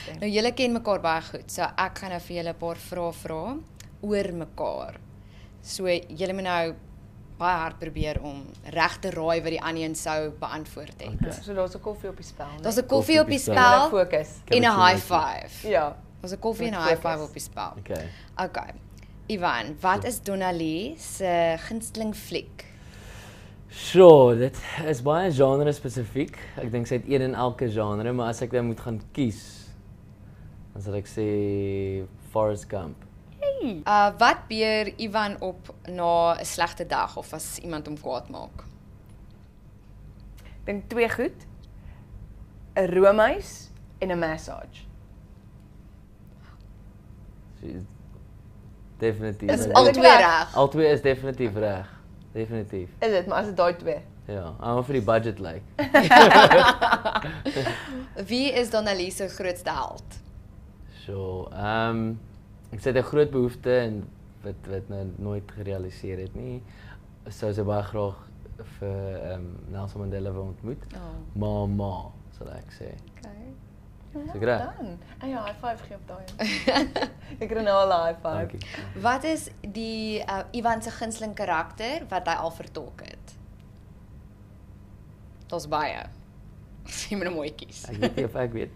stem. Nou julle ken mekaar baie goed, so ek gaan nou vir julle 'n paar vrae vra oor mekaar. So julle moet nou baie hard probeer om reg te raai wat die ander een sou beantwoord het. Okay. So daar's 'n koffie op die spel, né? Daar's 'n koffie op die Jy moet spel fokus. en 'n high five. Ja. Daar's 'n koffie en 'n Moet high fokus. five op die spel. Okay. Okay. Ivan, wat is Donnelly se gunsteling fliek? Sure, dit is baie genre spesifiek. Ek dink sy het een in elke genre, maar as ek dan moet gaan kies, dan sal ek sê Forrest Gump. Wat beer Ivan op na 'n slegte dag of as iemand hom kwaad maak? Ek dink twee goed. 'n Roomhuis en 'n massage. Definitief. Is Ek Al dink- twee reg. Albei is definitief reg. Definitief. Is dit, maar as dit daai twee. Ja, hou vir die budget lyk. Wie is Donnelly se grootste held? So, ek sê 'n groot behoefte en wat nou nooit gerealiseer het nie. Sou sy baie graag vir Nelson Mandela wil ontmoet. Oh, Ma, sal ek sê. okay. Is ek reg? Dan. En ja, high five gee op daai. Ek kry nou al 'n high five. Dankie. Wat is die Ivan se gunsteling karakter wat hy al vertolk het? Daar's baie. Jy moet 'n mooi kies. Ek weet nie of ek weet.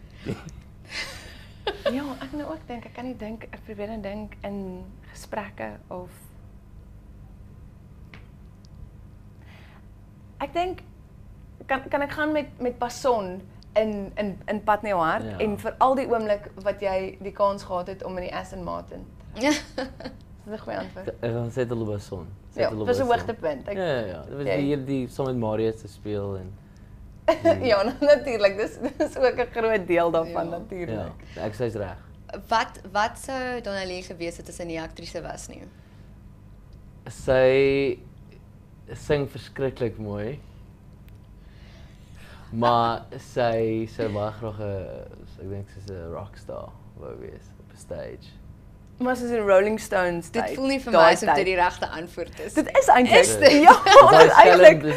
Ja, ek nou ook dink, ek kan nie dink, ek probeer en dink in gesprekke of ek dink kan ek gaan met Passon in Pad Newhart Ja. en vir al die oomblik wat jy die kans gehad het om in die Aston Martin. Dis 'n goeie antwoord. Ek gaan sê hulle was son. Ja, dit was 'n hoogtepunt. Ja. Dit was Ja. hier die saam met Marius te speel en Ja, natuurlik. Dis ook 'n groot deel daarvan Ja. natuurlik. ja, ek sê's reg. Wat sou Donnelly gewees het as sy nie 'n aktrise was nie? Sy sing verskriklik mooi. Maar sy sou baie graag ek dink sy's 'n rockstar wou wees op 'n stage. Maar soos in Rolling Stones Dit tyd, voel nie vir daai my asof tyd. dit die regte antwoord is. Dit is eintlik. Is dit? Ja, Dis eintlik.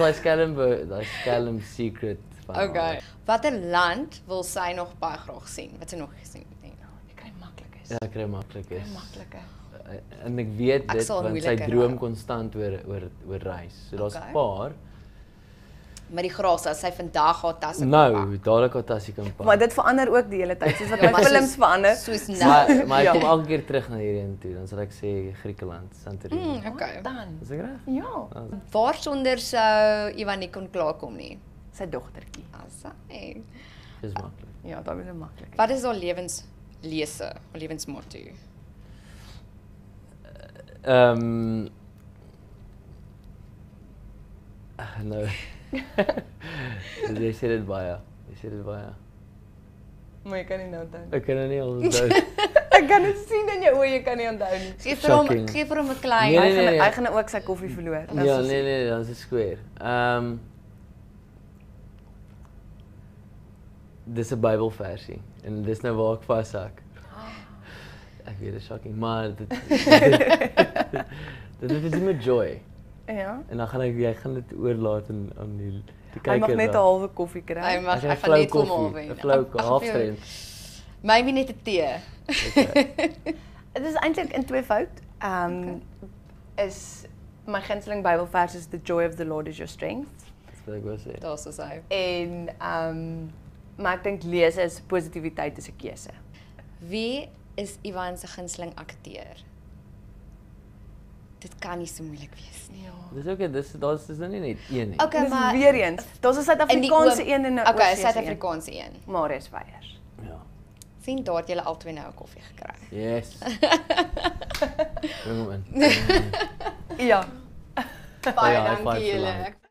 daai skelm secret van haar. Okay. Watter land wil sy nog baie graag sien? Wat sy nog gesien het nie? Jy kry maklik is. Ja, ek kry maklik Kry is. maklike. En ek weet Ek dit sal want sy moeilike droom raai. konstant oor reis. So daar's 'n Okay. paar. Maar die graas as sy vandag haar tas op Nou, dadelik haar tassie kan pak. Maar dit verander ook die hele tyd, soos wat Ja, my maar films soos- verander. Soos nou. Maar ek Ja. kom elke keer terug na hierdie toe, dan sal ek sê Griekeland, Santorini. Okay. Dan. Is ek reg? Ja, Waar sonder sou Ivan nie kon klaarkom nie? sy dogtertjie. Asai. Dis maklik. Ja, daai was maklik. Wat is haar lewenslese, haar lewensmotto? Nou. Jy sê dit baie. Maar jy kan nie nou onthou nie. Ek kan dit nie onthou. Ek kan dit sien in jou oë, jy kan nie onthou nie. Gee vir hom, Shocking. gee vir hom 'n klein. Nee. Hy gaan ook sy koffie verloor. Dis Ja, soos- nee, dan is dit square. Dis 'n Bybelversie en dis nou waar ek vashak. Ek weet dit is shocking, maar dit is met joy. Ja. En dan gaan jy gaan dit oorlaat aan die Hy kykers. mag net 'n halwe koffie kry. Hy mag Ek ek gaan net kom al wen. 'n flou halfstreng. Maybe net 'n tee. Dit is eintlik in twee fout. Is my gunsteling Bybelvers is the joy of the Lord is your strength. Dis wat ek wou sê. Daar's ons hy. En maar ek dink lees is positiwiteit is 'n keuse. Wie is Ivan se gunsteling akteur? Dit kan nie so moeilik wees nie. Dis okay, dis nou nie net een nie. Okay, Dis maar weer eens. Daar's 'n Suid-Afrikaanse een en 'n Okay, Oorsese Suid-Afrikaanse een. een. Marius Weyers. Ja. Sien daar het julle albei nou 'n koffie gekry. Yes. Bring hom in. Ja. Baie Ja, high dankie five vir julle. lank.